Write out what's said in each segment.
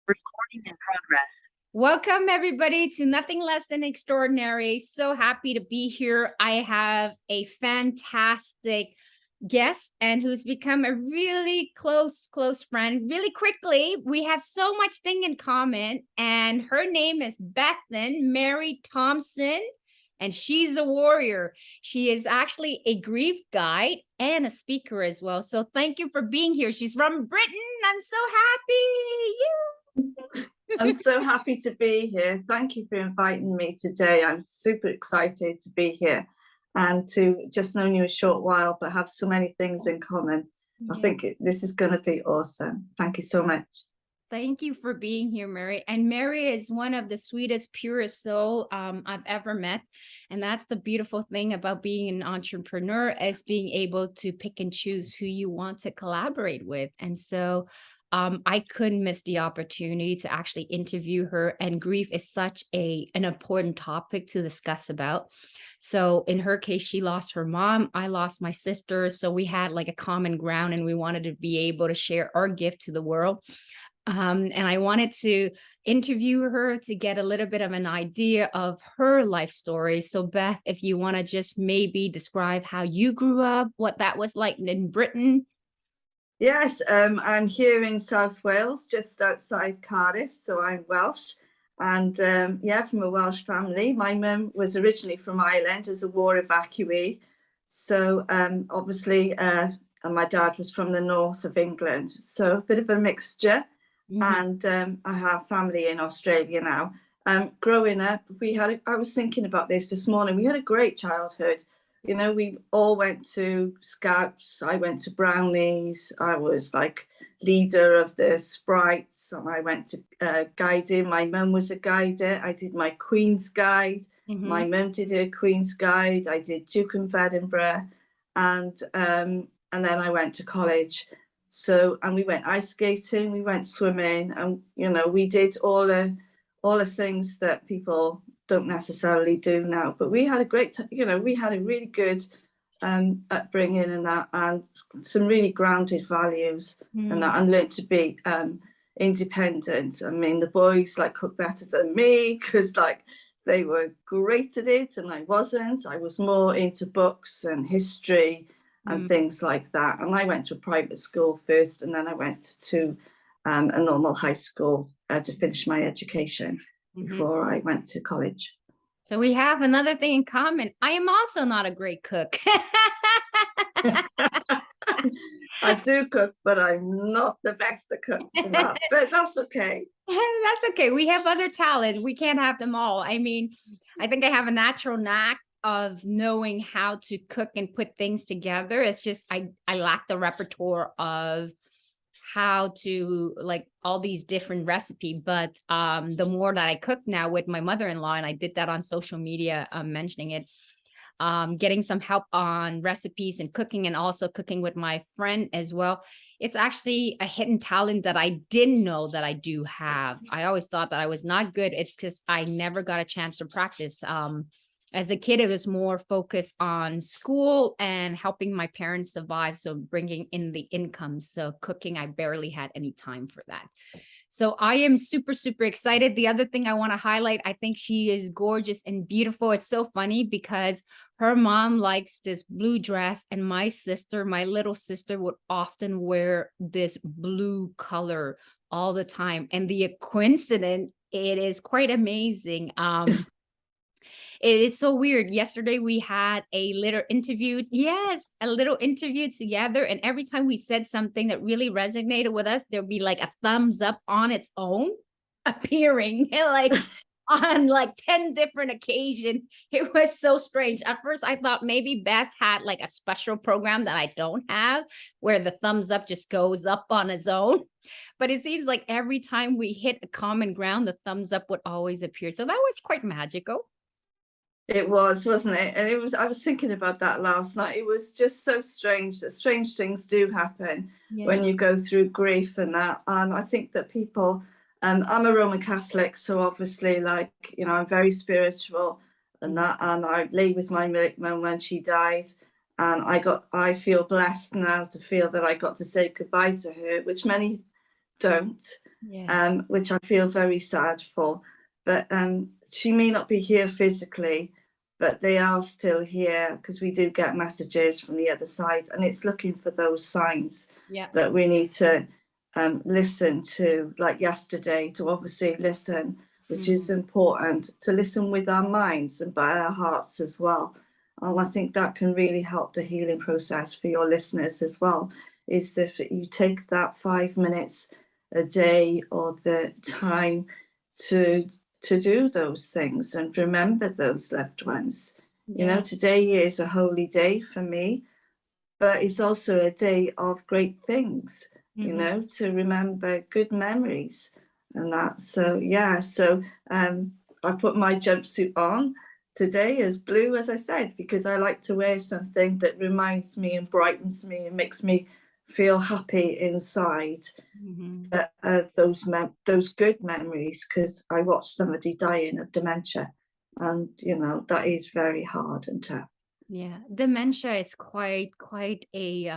Recording in progress. Welcome, everybody, to Nothing Less Than Extraordinary. So happy to be here. I have a fantastic guest and who's become a really close friend really quickly. We have so much thing in common, and her name is Bethan Mary Thompson, and she's a warrior. She is actually a grief guide and a speaker as well. So thank you for being here. She's from Britain. I'm so happy. I'm so happy to be here. Thank you for inviting me today. I'm super excited to be here and to just know you a short while, but have so many things in common. Yeah. I think this is going to be awesome. Thank you so much. Thank you for being here, Mary. And Mary is one of the sweetest, purest soul I've ever met. And that's the beautiful thing about being an entrepreneur, is being able to pick and choose who you want to collaborate with. And so I couldn't miss the opportunity to actually interview her. And grief is such an important topic to discuss about. So in her case, she lost her mom. I lost my sister. So we had like a common ground, and we wanted to be able to share our gift to the world. And I wanted to interview her to get a little bit of an idea of her life story. So Beth, if you want to just maybe describe how you grew up, what that was like in Britain. Yes, I'm here in South Wales, just outside Cardiff, so I'm Welsh. And yeah, from a Welsh family. My mum was originally from Ireland as a war evacuee. So obviously, and my dad was from the north of England. So a bit of a mixture. Mm-hmm. And I have family in Australia now. Growing up, I was thinking about this morning. We had a great childhood. You know, we all went to Scouts. I went to Brownies. I was like leader of the Sprites. And I went to guiding. My mum was a guider. I did my Queen's Guide. Mm-hmm. My mum did her Queen's Guide. I did Duke of Edinburgh. And then I went to college. So, and we went ice skating, we went swimming, and, you know, we did all the things that people don't necessarily do now. But we had a great, we had a really good upbringing and that, and some really grounded values and that, and learned to be independent. I mean, the boys like cook better than me because like they were great at it, and I wasn't. I was more into books and history and things like that. And I went to a private school first, and then I went to a normal high school to finish my education before I went to college. So we have another thing in common. I am also not a great cook. I do cook, but I'm not the best at cooking. But that's okay. That's okay. We have other talent. We can't have them all. I mean, I think I have a natural knack of knowing how to cook and put things together. It's just I lack the repertoire of how to like all these different recipes. But the more that I cook now with my mother-in-law, and I did that on social media, mentioning it, getting some help on recipes and cooking, and also cooking with my friend as well. It's actually a hidden talent that I didn't know that I do have. I always thought that I was not good. It's because I never got a chance to practice. As a kid, it was more focused on school and helping my parents survive, so bringing in the income. So cooking, I barely had any time for that. So I am super excited. The other thing I want to highlight, I think she is gorgeous and beautiful. It's so funny because her mom likes this blue dress, and my little sister would often wear this blue color all the time. And the coincidence, it is quite amazing. It is so weird. Yesterday we had a little interview. Yes, a little interview together. And every time we said something that really resonated with us, there'd be like a thumbs up on its own appearing like on like 10 different occasions. It was so strange. At first, I thought maybe Beth had like a special program that I don't have, where the thumbs up just goes up on its own. But it seems like every time we hit a common ground, the thumbs up would always appear. So that was quite magical. It was, wasn't it? And I was thinking about that last night. It was just so strange that strange things do happen when you go through grief and that. And I think that people, I'm a Roman Catholic, so obviously, like, you know, I'm very spiritual and that. And I lay with my mum when she died. And I feel blessed now to feel that I got to say goodbye to her, which many don't. Yes. which I feel very sad for. But she may not be here physically, but they are still here, because we do get messages from the other side, and it's looking for those signs Yeah. that we need to listen to, like yesterday, to obviously listen, which is important, to listen with our minds and by our hearts as well. And I think that can really help the healing process for your listeners as well, is if you take that 5 minutes a day or the time to do those things and remember those loved ones. You know, Yeah. today is a holy day for me, but it's also a day of great things, you know, to remember good memories and that. So yeah, so I put my jumpsuit on today as blue, as I said, because I like to wear something that reminds me and brightens me and makes me feel happy inside of those good memories, because I watched somebody dying of dementia, and you know that is very hard and tough. Yeah, dementia is quite a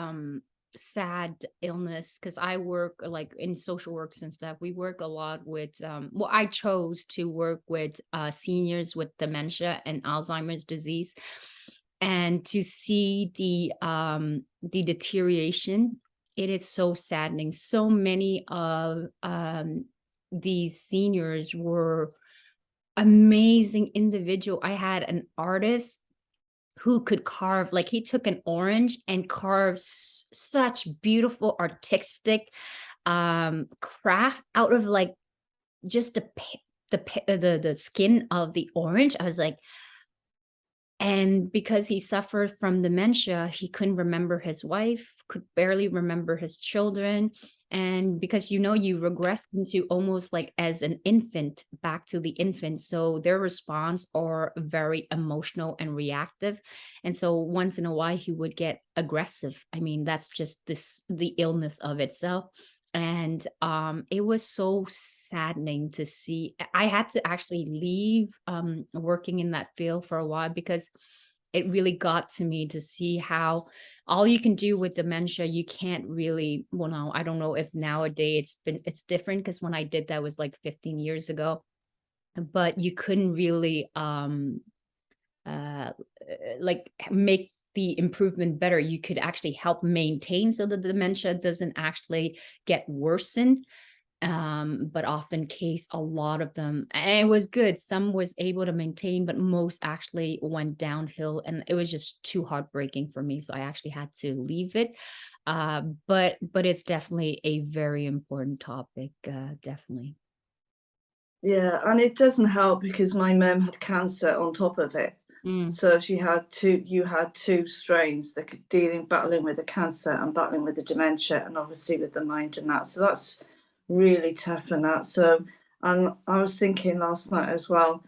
sad illness, because I work like in social works and stuff. We work a lot with well, I chose to work with seniors with dementia and Alzheimer's disease, and to see the deterioration, it is so saddening. So many of these seniors were amazing individual. I had an artist who could carve, like he took an orange and carved such beautiful artistic craft out of like just the skin of the orange. I was like, and because he suffered from dementia, he couldn't remember his wife, could barely remember his children. And because, you regress into almost like as an infant, back to the infant. So their response are very emotional and reactive. And so once in a while, he would get aggressive. I mean, that's just the illness of itself. And it was so saddening to see. I had to actually leave working in that field for a while, because it really got to me to see how all you can do with dementia, you can't really, well, no, I don't know if nowadays it's different, because when I did that was like 15 years ago, but you couldn't really uh like make the improvement better. You could actually help maintain so that the dementia doesn't actually get worsened. But often case, a lot of them, and it was good, some was able to maintain, but most actually went downhill, and it was just too heartbreaking for me, so I actually had to leave it. But it's definitely a very important topic, definitely. Yeah, and it doesn't help because my mum had cancer on top of it. Mm, So you had two strains that could battling with the cancer and battling with the dementia, and obviously with the mind and that. So that's really tough and that. So, and I was thinking last night as well,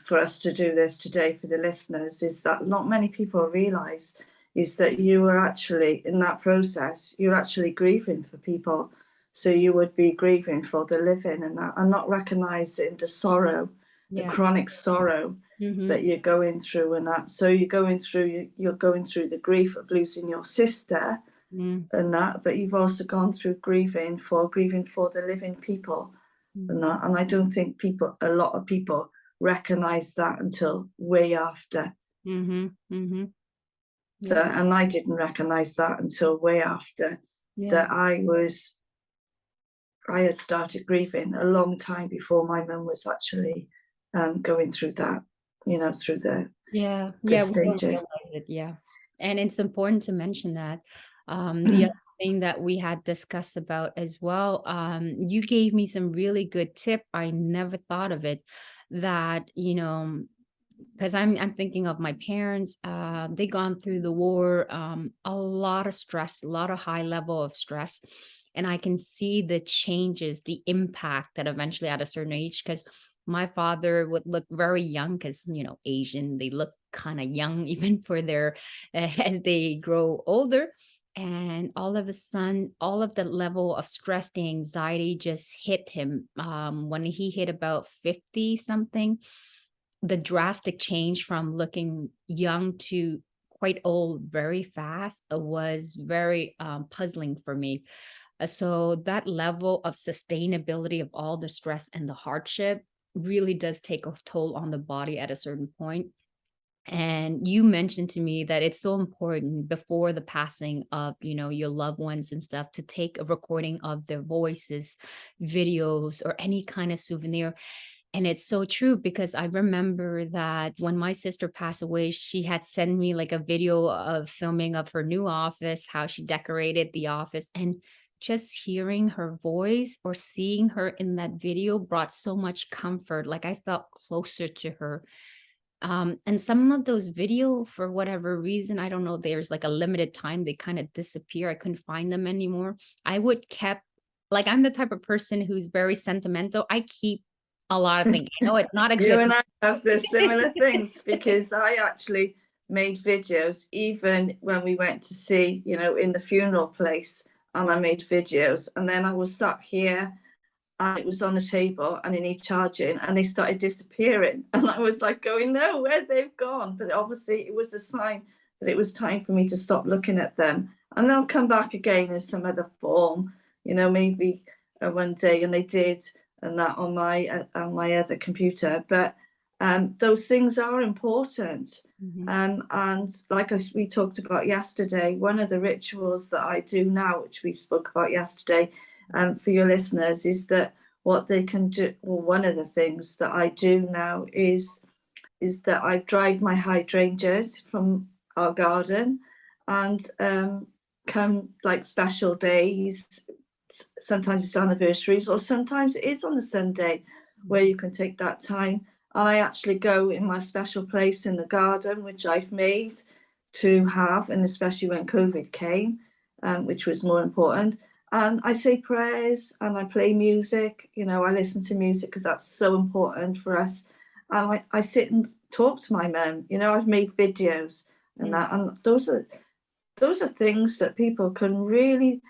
for us to do this today for the listeners, is that not many people realise is that you are actually in that process, you're actually grieving for people. So you would be grieving for the living and that, and not recognising the sorrow, the yeah. chronic sorrow that you're going through and that. So you're going through the grief of losing your sister Mm, and that, but you've also gone through grieving for the living people mm, and that. And I don't think a lot of people recognise that until way after. mm-hmm. Yeah. And I didn't recognise that until way after Yeah. that I had started grieving a long time before my mum was actually going through that, through Yeah, the yeah, we don't stages. realize it, yeah. And it's important to mention that. The other thing that we had discussed about as well, you gave me some really good tip. I never thought of it, that, because I'm thinking of my parents, they gone through the war, a lot of stress, a lot of high level of stress. And I can see the changes, the impact that eventually at a certain age, because my father would look very young, because, Asian, they look kind of young even for their, as they grow older. And all of a sudden, all of the level of stress, the anxiety just hit him. When he hit about 50 something, the drastic change from looking young to quite old very fast was very puzzling for me. So that level of sustainability of all the stress and the hardship really does take a toll on the body at a certain point. And you mentioned to me that it's so important before the passing of, your loved ones and stuff to take a recording of their voices, videos, or any kind of souvenir. And it's so true because I remember that when my sister passed away, she had sent me like a video of filming of her new office, how she decorated the office. And just hearing her voice or seeing her in that video brought so much comfort. Like I felt closer to her. And some of those video, for whatever reason, I don't know, there's like a limited time, they kind of disappear. I couldn't find them anymore. I would kept like I'm the type of person who's very sentimental. I keep a lot of things. I know it's not a You good and I have the similar things because I actually made videos even when we went to see, in the funeral place, and I made videos. And then I was sat here and it was on the table and they need charging and they started disappearing. And I was like going, no, where they've gone. But obviously it was a sign that it was time for me to stop looking at them. And they'll come back again in some other form, maybe one day, and they did, and that on my other computer. But those things are important. And like we talked about yesterday, one of the rituals that I do now, which we spoke about yesterday, for your listeners, is that what they can do, well, one of the things that I do now is that I've dried my hydrangeas from our garden, and come like special days, sometimes it's anniversaries or sometimes it is on a Sunday where you can take that time. And I actually go in my special place in the garden, which I've made to have, and especially when COVID came, which was more important. And I say prayers and I play music. I listen to music because that's so important for us. And I sit and talk to my mum. I've made videos and that. And those are things that people can really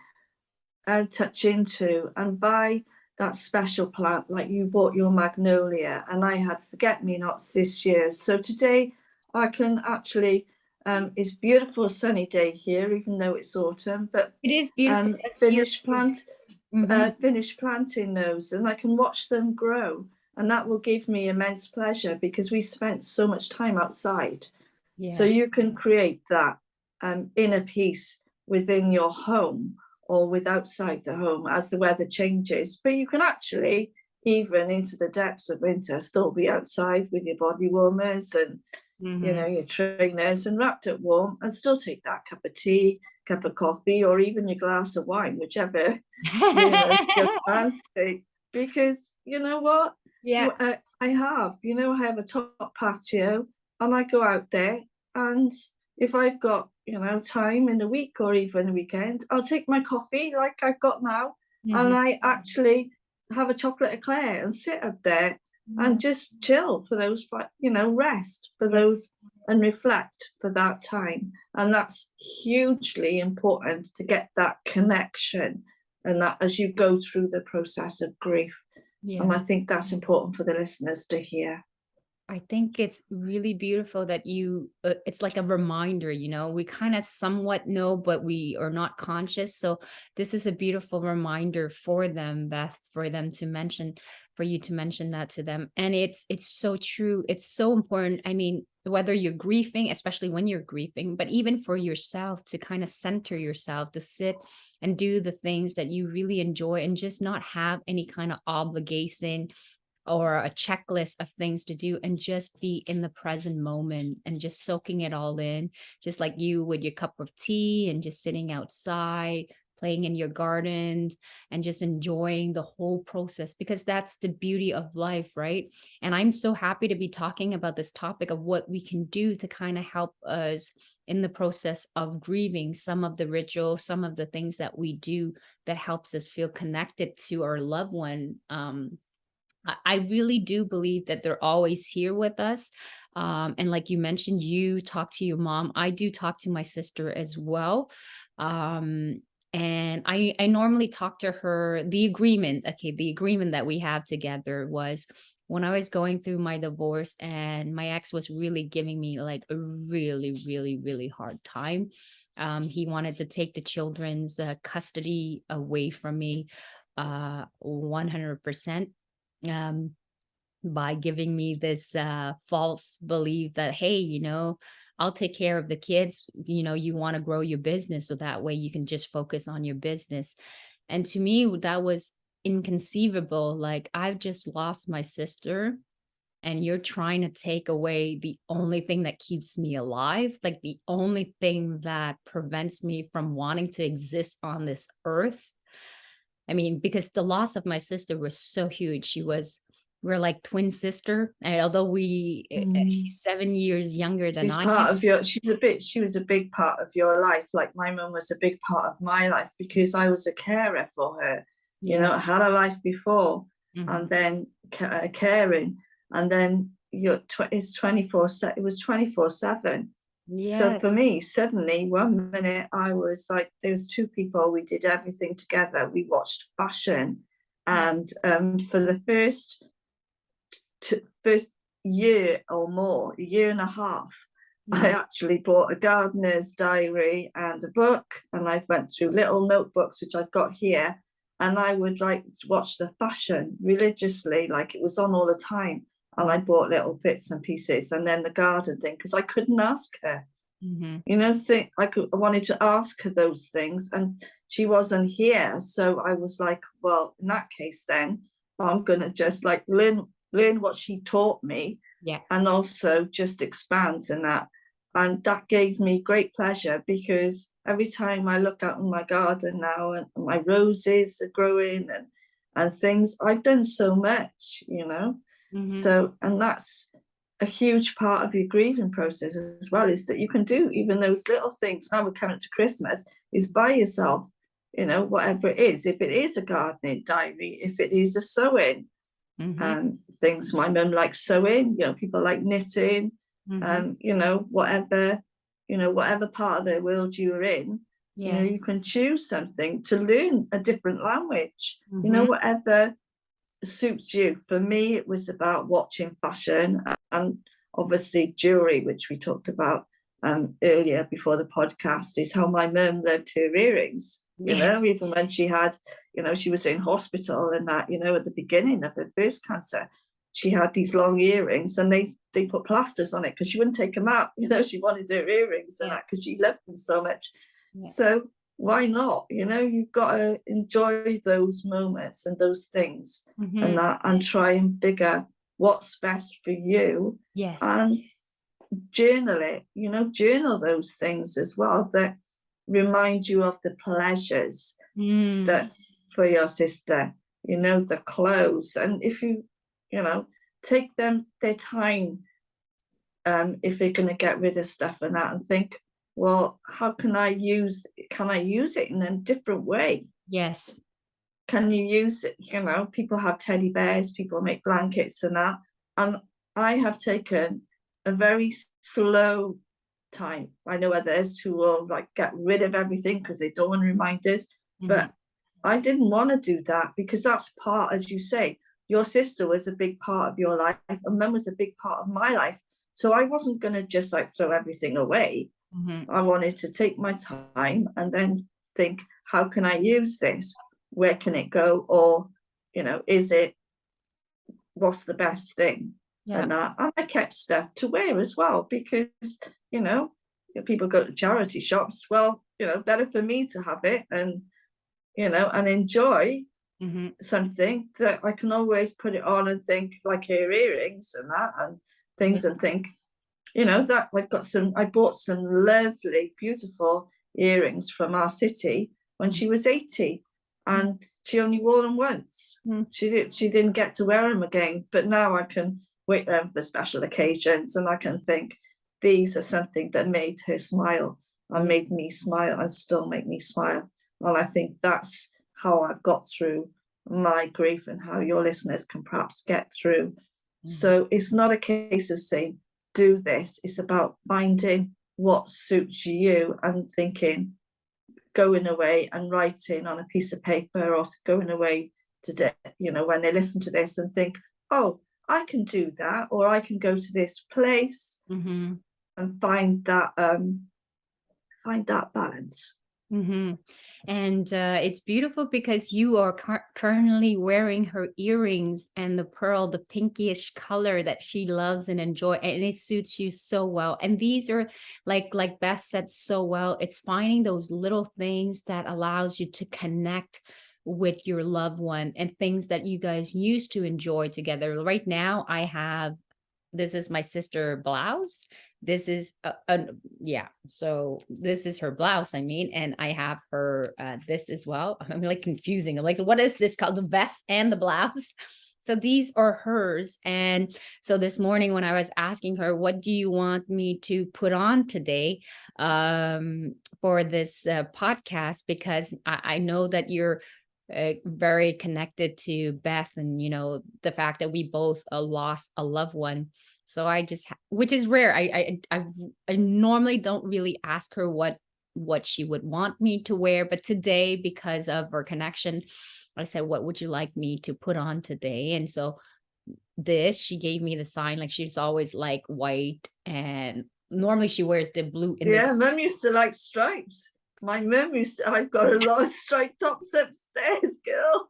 touch into. And buy that special plant, like you bought your magnolia, and I had forget-me-nots this year. So today I can actually, it's beautiful sunny day here, even though it's autumn, but It is beautiful. finish planting those, and I can watch them grow, and that will give me immense pleasure because we spent so much time outside. So you can create that inner peace within your home or with outside the home as the weather changes. But you can actually, even into the depths of winter, still be outside with your body warmers and your trainers and wrapped up warm, and still take that cup of tea, cup of coffee, or even your glass of wine, whichever you fancy. Because you know what? Yeah. I have a top patio, and I go out there, and if I've got time in the week or even the weekend, I'll take my coffee like I've got now, and I actually have a chocolate eclair and sit up there and just chill for those, rest for those and reflect for that time. And that's hugely important to get that connection, and that as you go through the process of grief. And I think that's important for the listeners to hear. I think it's really beautiful that it's like a reminder, we kind of somewhat know, but we are not conscious. So this is a beautiful reminder for them, Beth, for you to mention that to them. And it's so true. It's so important. I mean, whether you're grieving, especially when you're grieving, but even for yourself to kind of center yourself, to sit and do the things that you really enjoy and just not have any kind of obligation or a checklist of things to do, and just be in the present moment and just soaking it all in, just like you with your cup of tea and just sitting outside, playing in your garden, and just enjoying the whole process, because that's the beauty of life, right? And I'm so happy to be talking about this topic of what we can do to kind of help us in the process of grieving, some of the rituals, some of the things that we do that helps us feel connected to our loved one. I really do believe that they're always here with us. And like you mentioned, you talk to your mom. I do talk to my sister as well. And I normally talk to her. The agreement that we have together was when I was going through my divorce and my ex was really giving me like a really, really, really hard time. He wanted to take the children's custody away from me 100%. By giving me this false belief that, hey, I'll take care of the kids. You want to grow your business so that way you can just focus on your business. And to me, that was inconceivable. Like, I've just lost my sister, and you're trying to take away the only thing that keeps me alive, like the only thing that prevents me from wanting to exist on this earth. I mean, because the loss of my sister was so huge. We're like twin sister. And although she's 7 years younger than She's I part am. of she was a big part of your life. Like my mum was a big part of my life because I was a carer for her. Yeah. I had a life before, Mhm. and then caring, and then it's 24. It was 24/7. So Yeah. for me, suddenly one minute I was like, there was two people. We did everything together. We watched fashion, and for the first year or more, a year and a half, I actually bought a gardener's diary and a book, and I went through little notebooks, which I've got here, and I would watch the fashion religiously, like it was on all the time. And I bought little bits and pieces, and then the garden thing, because I couldn't ask her. I wanted to ask her those things, and she wasn't here. So I was like, well, in that case, then I'm gonna just like learn what she taught me, Yeah. and also just expand in that. And that gave me great pleasure, because every time I look out in my garden now, and my roses are growing, and things, I've done so much, So, and that's a huge part of your grieving process as well, is that you can do even those little things. Now we're coming to Christmas, is buy yourself, whatever it is. If it is a gardening diary, if it is a sewing, things. My mum likes sewing, people like knitting, whatever, whatever part of the world you're in, Yes. you can choose something to learn a different language, Mhm. whatever suits you. For me, it was about watching fashion, and obviously jewelry, which we talked about earlier before the podcast, is how my mum loved her earrings. Even when she had, she was in hospital and that, at the beginning of her first cancer, she had these long earrings, and they put plasters on it because she wouldn't take them out. She wanted her earrings and that because she loved them so much. So why not? You've got to enjoy those moments and those things and that, and try and figure what's best for you. Yes. And journal it, journal those things as well that remind you of the pleasures that for your sister, the clothes. And if you, take them their time, if you're going to get rid of stuff and that, and think, well, how can I use it in a different way? Yes. Can you use it? People have teddy bears, people make blankets and that. And I have taken a very slow time. I know others who will like get rid of everything because they don't want reminders, but I didn't want to do that, because that's part, as you say, your sister was a big part of your life, and mum was a big part of my life. So I wasn't going to just like throw everything away. I wanted to take my time and then think, how can I use this? Where can it go? Or, what's the best thing? And that. And I kept stuff to wear as well, because, people go to charity shops. Well, better for me to have it and, and enjoy something that I can always put it on and think, like her earrings and that and things, and think, that I bought some lovely, beautiful earrings from our city when she was 80, and she only wore them once. She didn't get to wear them again, but now I can wear them for special occasions, and I can think, these are something that made her smile and made me smile and still make me smile. Well, I think that's how I've got through my grief, and how your listeners can perhaps get through. So it's not a case of saying, do this. It's about finding what suits you and thinking, going away and writing on a piece of paper, or going away today, when they listen to this and think, oh, I can do that, or I can go to this place and find that find that balance. Hmm. And it's beautiful because you are currently wearing her earrings and the pearl, the pinkish color that she loves and enjoy, and it suits you so well. And these are like Beth said so well, it's finding those little things that allows you to connect with your loved one and things that you guys used to enjoy together. Right now, I have this is my sister blouse. This is yeah, so this is her blouse, I mean, and I have her this as well. I'm like confusing. I'm like, so what is this called? The vest and the blouse. So these are hers. And so this morning when I was asking her, what do you want me to put on today for this podcast? Because I know that you're very connected to Beth, and you know the fact that we both lost a loved one. So I just, which is rare. I normally don't really ask her what she would want me to wear, but today, because of our connection, I said, "What would you like me to put on today?" And so this, she gave me the sign. Like she's always like white, and normally she wears the blue in the. Yeah, Mum used to like stripes. My mum used to, I've got a lot of striped tops upstairs, girl.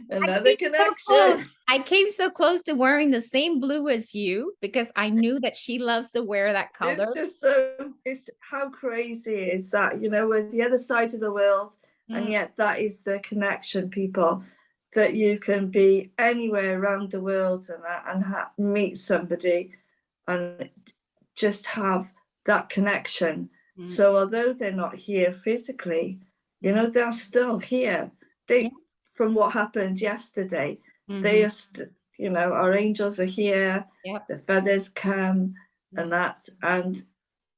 Another connection. I came so close to wearing the same blue as you because I knew that she loves to wear that color. It's just so, it's how crazy is that, you know, we're the other side of the world, and yet that is the connection, people, that you can be anywhere around the world and meet somebody and just have that connection. So although they're not here physically, you know, they're still here. They, from what happened yesterday, they are, you know, our angels are here. The feathers come and that, and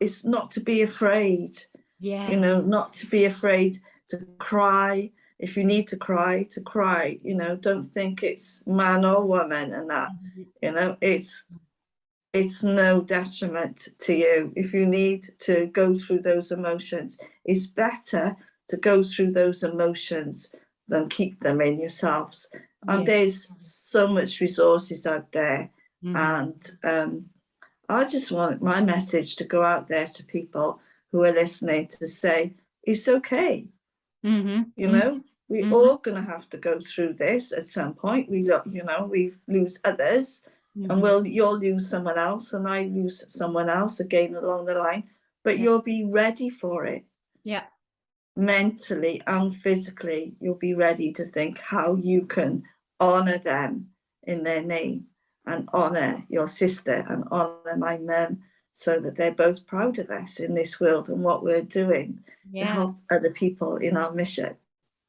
it's not to be afraid. You know, not to be afraid to cry. If you need to cry, you know, don't think it's man or woman and that, you know, it's no detriment to you. If you need to go through those emotions, it's better to go through those emotions than keep them in yourselves. And there's so much resources out there. And I just want my message to go out there to people who are listening to say, it's okay. You know, we're all going to have to go through this at some point. We look, you know, we lose others. And you'll lose someone else, and I lose someone else again along the line, but you'll be ready for it. Mentally and physically, you'll be ready to think how you can honor them in their name, and honor your sister and honor my mum, so that they're both proud of us in this world and what we're doing to help other people in our mission.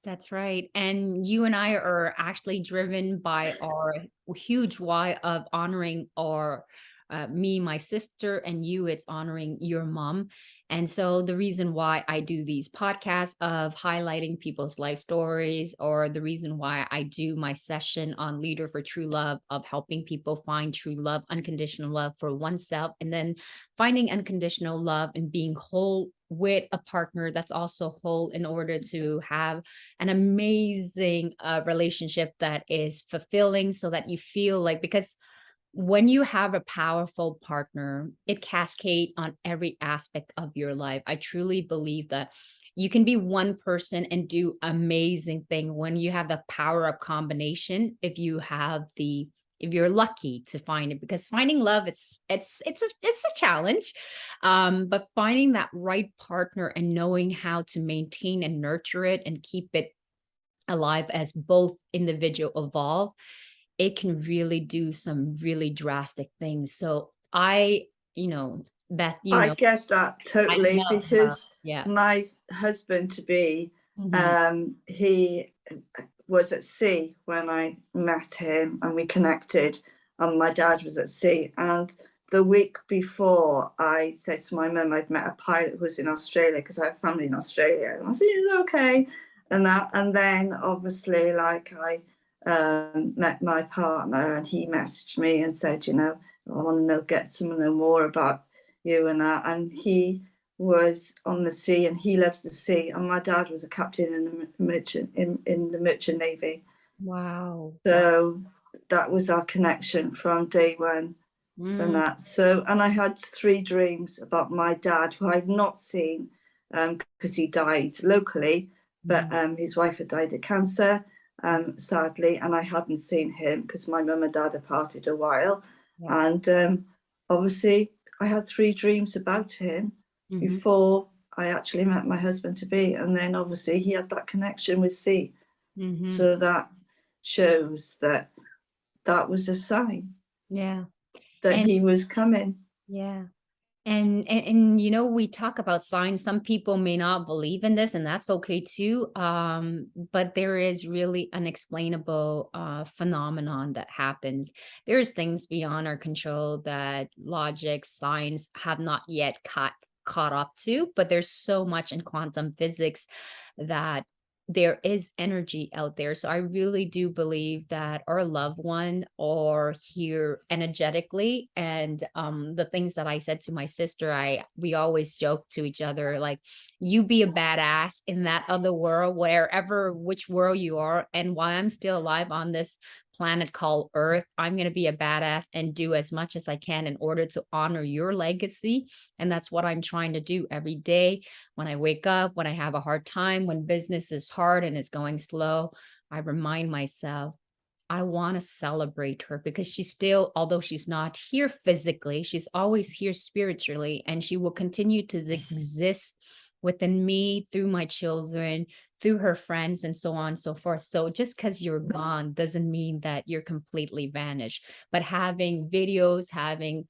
That's right. And you and I are actually driven by our huge why of honoring our me, my sister, and you, it's honoring your mom. And so the reason why I do these podcasts of highlighting people's life stories, or the reason why I do my session on Leader for True Love, of helping people find true love, unconditional love for oneself, and then finding unconditional love and being whole with a partner that's also whole, in order to have an amazing relationship that is fulfilling, so that you feel like, because when you have a powerful partner, it cascades on every aspect of your life. I truly believe that you can be one person and do amazing thing when you have the power of combination. If you're lucky to find it, because finding love, it's a challenge, but finding that right partner and knowing how to maintain and nurture it and keep it alive as both individual evolve, it can really do some really drastic things. So you know, Beth, I get that totally, because yeah, my husband to be, he was at sea when I met him and we connected, and my dad was at sea. And the week before, I said to my mum I'd met a pilot who was in Australia, because I have family in Australia, and I said he was okay and that. And then obviously, like, I met my partner, and he messaged me and said, you know, I want to get to know more about you and that. And he was on the sea, and he loves the sea. And my dad was a captain in the merchant navy. wow. So that was our connection from day one. and Mm, that. So, and I had 3 dreams about my dad, who I've not seen because he died locally, but mhm. his wife had died of cancer, sadly, and I hadn't seen him because my mum and dad had parted a while. Yeah. And obviously, I had 3 dreams about him Mhm. before I actually met my husband to be. And then obviously, he had that connection with C. Mhm. So that shows that that was a sign Yeah. that And he was coming. yeah. And we talk about signs. Some people may not believe in this, and that's okay too. But there is really unexplainable phenomenon that happens. There's things beyond our control that logic, science have not yet caught up to, but there's so much in quantum physics that there is energy out there. So I really do believe that our loved one are here energetically. And the things that I said to my sister, we always joke to each other, like, you be a badass in that other world, wherever which world you are. And while I'm still alive on this planet called Earth, I'm gonna be a badass and do as much as I can in order to honor your legacy. And that's what I'm trying to do every day. When I wake up, when I have a hard time, when business is hard and it's going slow, I remind myself I want to celebrate her because she's still, although she's not here physically, she's always here spiritually, and she will continue to exist within me, through my children, through her friends, and so on and so forth. So just because you're gone doesn't mean that you're completely vanished. But having videos, having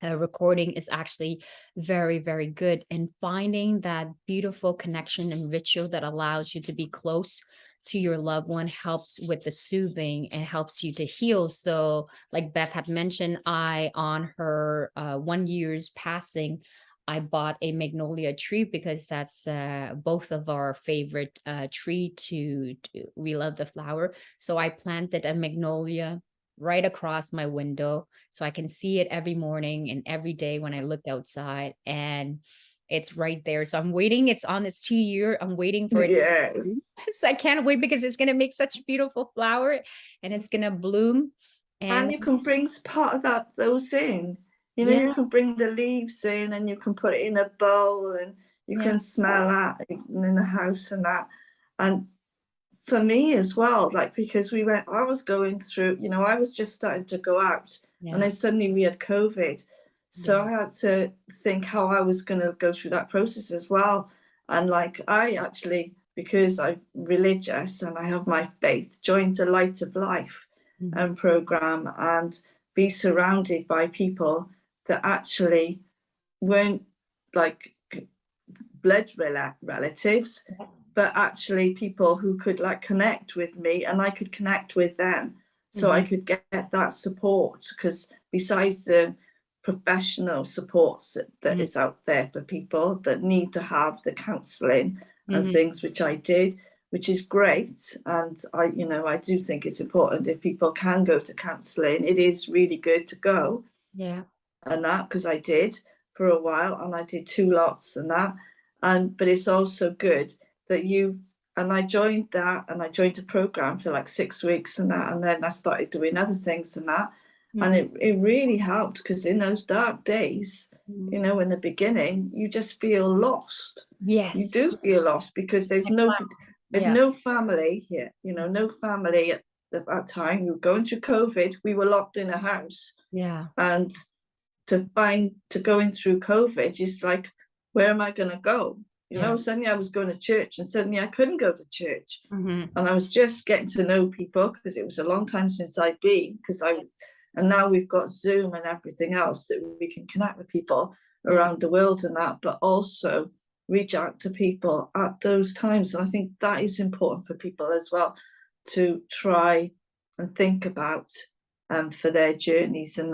recording is actually very, very good. And finding that beautiful connection and ritual that allows you to be close to your loved one helps with the soothing and helps you to heal. So, like Beth had mentioned, on her 1 year's passing, I bought a magnolia tree because that's both of our favorite tree we love the flower. So I planted a magnolia right across my window so I can see it every morning and every day when I look outside, and it's right there. So I'm waiting. It's on its 2 year. I'm waiting for it. Yeah. So I can't wait because it's gonna make such a beautiful flower and it's gonna bloom. And And you can bring part of those in. You know, yeah, you can bring the leaves in and you can put it in a bowl and you yeah, can smell that in the house and that. And for me as well, like, because I was going through, I was just starting to go out and yeah, then suddenly we had COVID. So yeah. I had to think how I was going to go through that process as well. And like, I actually, because I'm religious and I have my faith, joined a Light of Life Mhm. program and be surrounded by people that actually weren't like blood relatives, but actually people who could like connect with me and I could connect with them. So I Mhm. could get that support, because besides the professional support that Mhm. is out there for people that need to have the counselling and Mhm. things, which I did, which is great. And I do think it's important if people can go to counselling. It is really good to go, Yeah. and that, because I did for a while and I did 2 lots and that. And but it's also good that I joined that, and I joined a program for like 6 weeks and that, and then I started doing other things and that. And Mhm. it really helped, because in those dark days, Mhm. in the beginning, you just feel lost. You Yes. do feel lost because there's Yeah. no family here, no family at that time. We were going through COVID, we were locked in a house. Yeah. And to going through COVID is like, where am I going to go? Yeah. Suddenly I was going to church and suddenly I couldn't go to church. Mhm. And I was just getting to know people, because it was a long time since I'd been, and now we've got Zoom and everything else that we can connect with people Yeah. around the world and that, but also reach out to people at those times. And I think that is important for people as well, to try and think about for their journeys and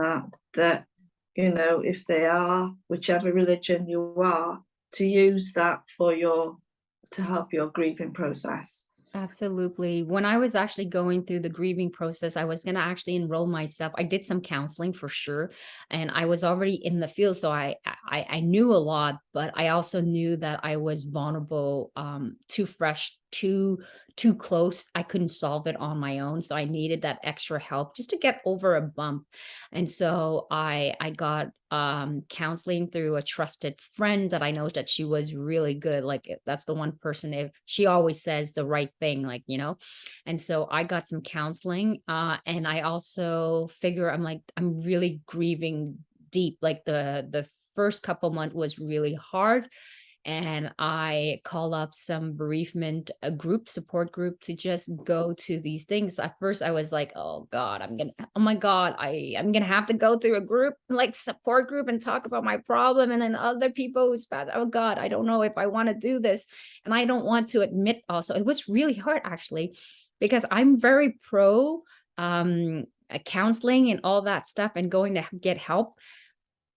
that if they are, whichever religion you are, to use that to help your grieving process. Absolutely. When I was actually going through the grieving process, I was going to actually enroll myself. I did some counseling for sure, and I was already in the field, so I knew a lot, but I also knew that I was vulnerable, too fresh too close. I couldn't solve it on my own. So I needed that extra help just to get over a bump. And so I got counseling through a trusted friend that I know that she was really good. Like that's the one person, if she always says the right thing, like, and so I got some counseling. And I also figure I'm like, I'm really grieving deep. Like the first couple months was really hard, and I call up some bereavement support group to just go to these things. At first, I was like, "Oh God, oh my God, I'm gonna have to go through a group like support group and talk about my problem." And then other people who's bad. Oh God, I don't know if I want to do this, and I don't want to admit. Also, it was really hard actually, because I'm very pro counseling and all that stuff, and going to get help,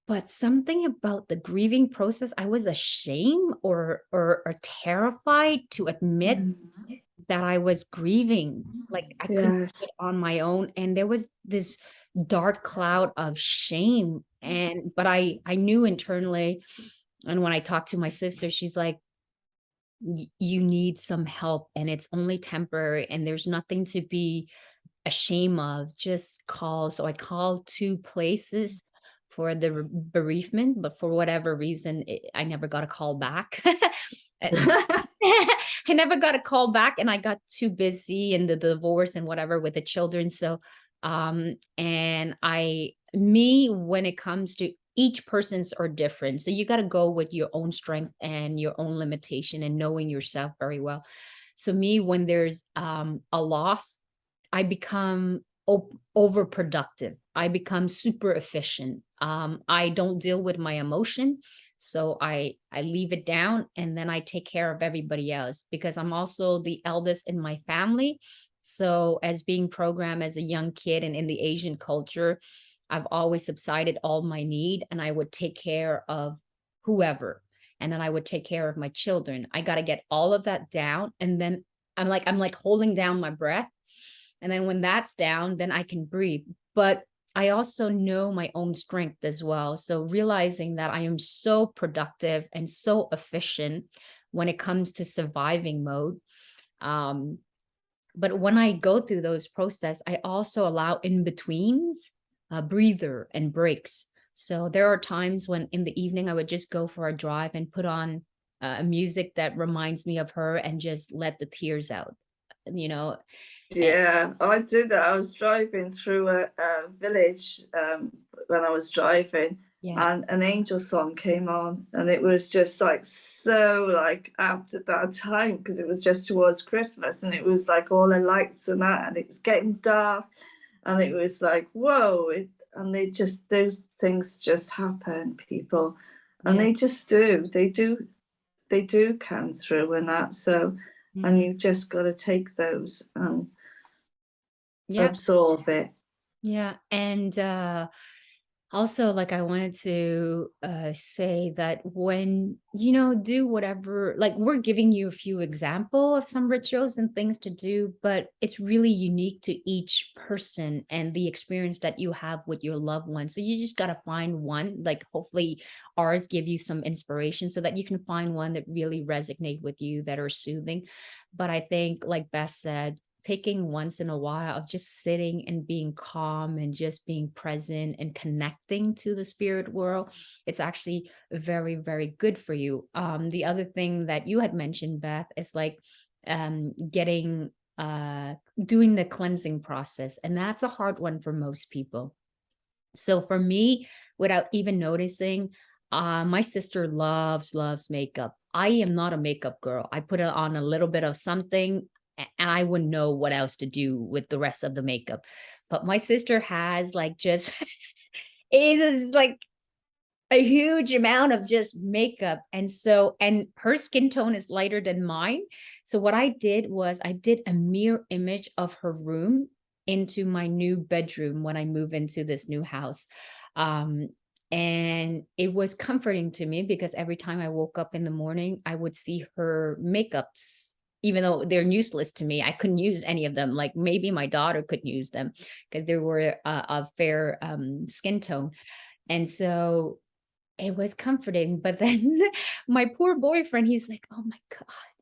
but something about the grieving process, I was ashamed or terrified to admit Mm. that I was grieving. Like I couldn't do Yes. it on my own. And there was this dark cloud of shame. But I knew internally. And when I talked to my sister, she's like, You need some help, and it's only temporary, and there's nothing to be ashamed of. Just call." So I called two places for the bereavement, but for whatever reason, I never got a call back. It's- I never got a call back, and I got too busy in the divorce and whatever with the children. So, and when it comes to each person's are different. So you got to go with your own strength and your own limitation and knowing yourself very well. So me, when there's a loss, I become overproductive. I become super efficient. I don't deal with my emotion. So I leave it down, and then I take care of everybody else, because I'm also the eldest in my family. So as being programmed as a young kid and in the Asian culture, I've always subsided all my need, and I would take care of whoever. And then I would take care of my children. I got to get all of that down. And then I'm like holding down my breath. And then when that's down, then I can breathe. But I also know my own strength as well. So realizing that I am so productive and so efficient when it comes to surviving mode. Um, but when I go through those process, I also allow in betweens, breather and breaks. So there are times when in the evening I would just go for a drive and put on music that reminds me of her and just let the tears out, you know. And Yeah, I did that. I was driving through a village when I was driving, yeah, and an angel song came on, and it was just like so like apt at that time because it was just towards Christmas, and it was like all the lights and that, and it was getting dark, and it was like whoa, and those things just happen, people, and yeah, they do come through and that. So, and mhm, you just got to take those and yeah, absorb it. yeah. And also, like, I wanted to say that when, do whatever, like, we're giving you a few example of some rituals and things to do, but it's really unique to each person and the experience that you have with your loved one. So you just got to find one, like, hopefully ours give you some inspiration so that you can find one that really resonate with you, that are soothing. But I think, like Beth said, taking once in a while of just sitting and being calm and just being present and connecting to the spirit world, it's actually very, very good for you. The other thing that you had mentioned, Beth, is like getting doing the cleansing process, and that's a hard one for most people. So for me, without even noticing, my sister loves makeup. I am not a makeup girl. I put on a little bit of something, and I wouldn't know what else to do with the rest of the makeup. But my sister has like just it is like a huge amount of just makeup. And her skin tone is lighter than mine. So what I did was I did a mirror image of her room into my new bedroom when I move into this new house. Um, and it was comforting to me because every time I woke up in the morning, I would see her makeups. Even though they're useless to me, I couldn't use any of them. Like maybe my daughter could use them because they were a fair skin tone. And so it was comforting, but then my poor boyfriend, he's like, "Oh my God."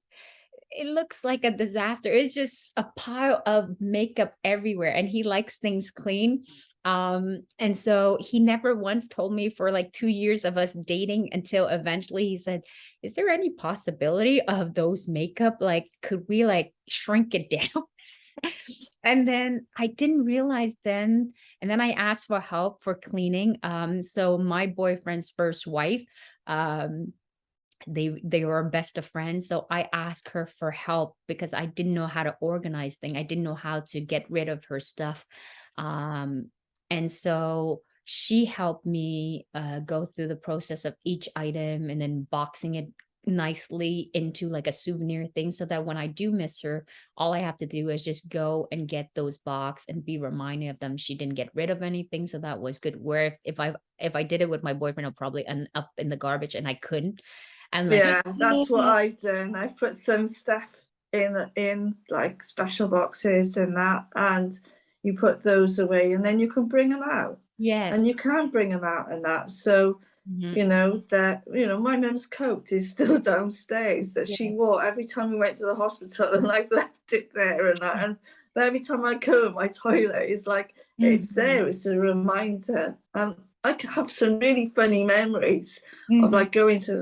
it looks like a disaster. It's just a pile of makeup everywhere, and he likes things clean. And so he never once told me for like 2 years of us dating until eventually he said, "Is there any possibility of those makeup? Like, could we like shrink it down?" And then I didn't realize then, and then I asked for help for cleaning. So my boyfriend's first wife, um, they were best of friends, so I asked her for help because I didn't know how to organize things. I didn't know how to get rid of her stuff. um and so she helped me go through the process of each item and then boxing it nicely into like a souvenir thing, so that when I do miss her, all I have to do is just go and get those box and be reminded of them. She didn't get rid of anything, so that was good. Where if I did it with my boyfriend, I'll probably end up in the garbage, and I couldn't. I'm like, Yeah, that's what I've done. I've put some stuff in like special boxes and that, and you put those away, and then you can bring them out, and yes. you can bring them out and that. So Mhm. my mum's coat is still downstairs that she Yeah. wore every time we went to the hospital, and I've left it there and that. And but every time I go in my toilet, it's like it's Mhm. there. It's a reminder, and I can have some really funny memories of Mhm. like going to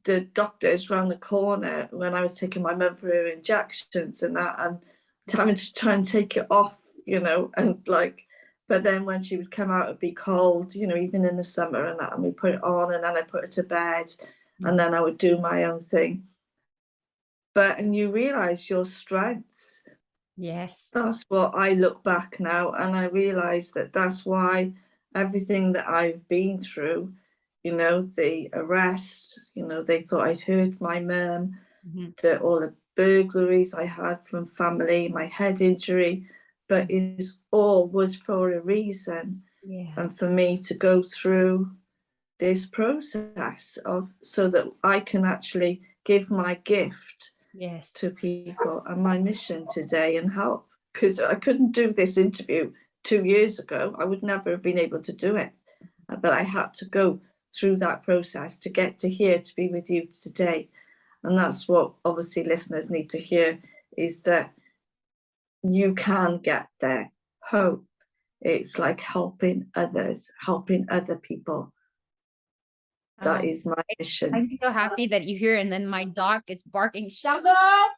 the doctors round the corner when I was taking my mum for her injections and that, and having to try and take it off, and like, but then when she would come out, it'd be cold, even in the summer and that, and we put it on, and then I put her to bed, and Mhm. then I would do my own thing. And you realize your strengths. Yes. That's what I look back now, and I realize that that's why everything that I've been through, the arrest, they thought I'd hurt my mum, Mhm. all the burglaries I had from family, my head injury, but Mhm. it all was for a reason, Yeah. and for me to go through this process of so that I can actually give my gift Yes. to people and my mission today and help, because I couldn't do this interview 2 years ago. I would never have been able to do it, but I had to go through that process to get to here to be with you today. And that's what obviously listeners need to hear, is that you can get there. Hope. It's like helping others, helping other people. That Oh, is my I mission. I'm so happy that you're here, and then my dog is barking, "Shut up!"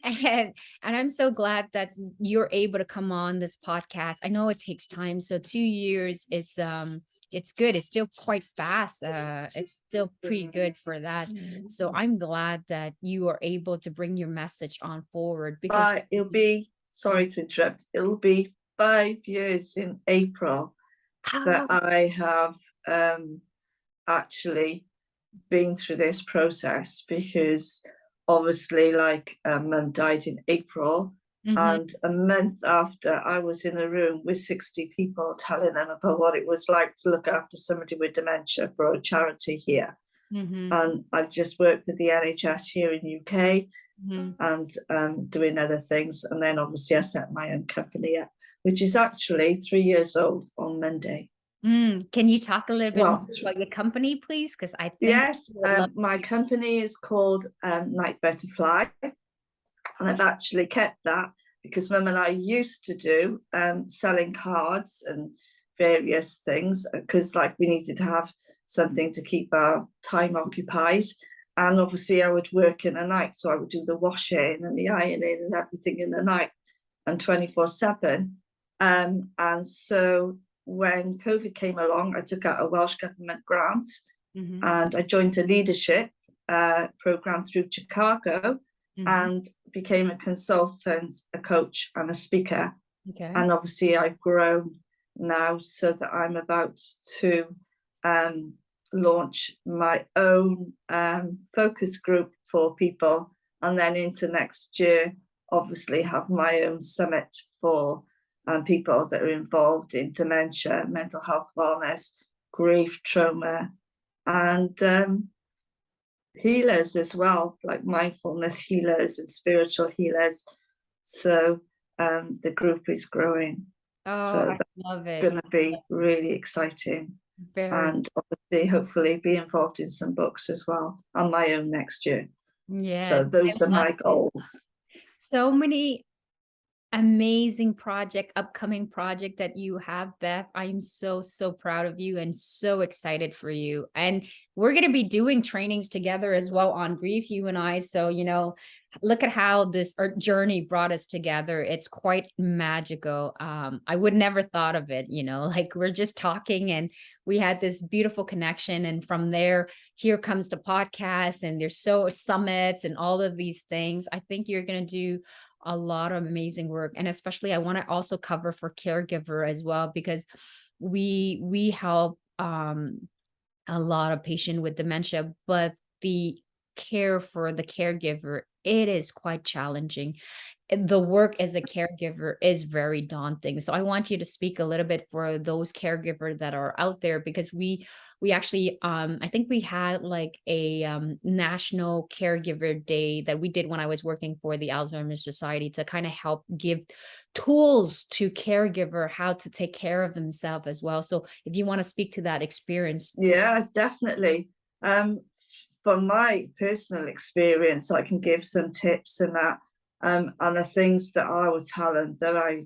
And I'm so glad that you're able to come on this podcast. I know it takes time, so 2 years, it's good. It's still quite fast. It's still pretty good for that. So I'm glad that you are able to bring your message on forward because It'll be, sorry to interrupt, it'll be 5 years in April that Ah, I have actually been through this process, because obviously, like, mum died in April, mhm, and a month after, I was in a room with 60 people telling them about what it was like to look after somebody with dementia for a charity here. mhm, And I've just worked with the NHS here in UK, mhm. and doing other things. And then obviously I set my own company up, which is actually 3 years old on Monday. Can you talk a little bit more Well, about your company, please? Because I think yes, I would love my company is called Night Butterfly, and I've actually kept that because Mum and I used to do selling cards and various things, because like we needed to have something to keep our time occupied. And obviously I would work in the night, so I would do the washing and the ironing and everything in the night and 24/7. And so when COVID came along, I took out a Welsh Government grant, Mhm, and I joined a leadership program through Chicago, mhm. and became a consultant, a coach, and a speaker. Okay. And obviously, I've grown now so that I'm about to um, launch my own focus group for people, and then into next year, obviously, have my own summit for people that are involved in dementia, mental health wellness, grief, trauma, and healers as well, like mindfulness healers and spiritual healers. So the group is growing. Oh, So I that's love it. going to be really exciting. Very, and obviously hopefully be involved in some books as well on my own next year. yes. So those are my goals. So many amazing upcoming project that you have, Beth. I'm so, so proud of you and so excited for you. And we're going to be doing trainings together as well on grief, you and I. So, look at how this journey brought us together. It's quite magical. I would never thought of it, like we're just talking and we had this beautiful connection. And from there, here comes the podcast and there's so summits and all of these things. I think you're going to do a lot of amazing work. And especially I want to also cover for caregiver as well, because we help a lot of patient with dementia, but the care for the caregiver, it is quite challenging. The work as a caregiver is very daunting. So I want you to speak a little bit for those caregivers that are out there, because we actually I think we had like a national caregiver day that we did when I was working for the Alzheimer's Society to kind of help give tools to caregiver how to take care of themselves as well. So if you want to speak to that experience. Yeah, definitely. From my personal experience, I can give some tips and that. And the things that I was talent that I,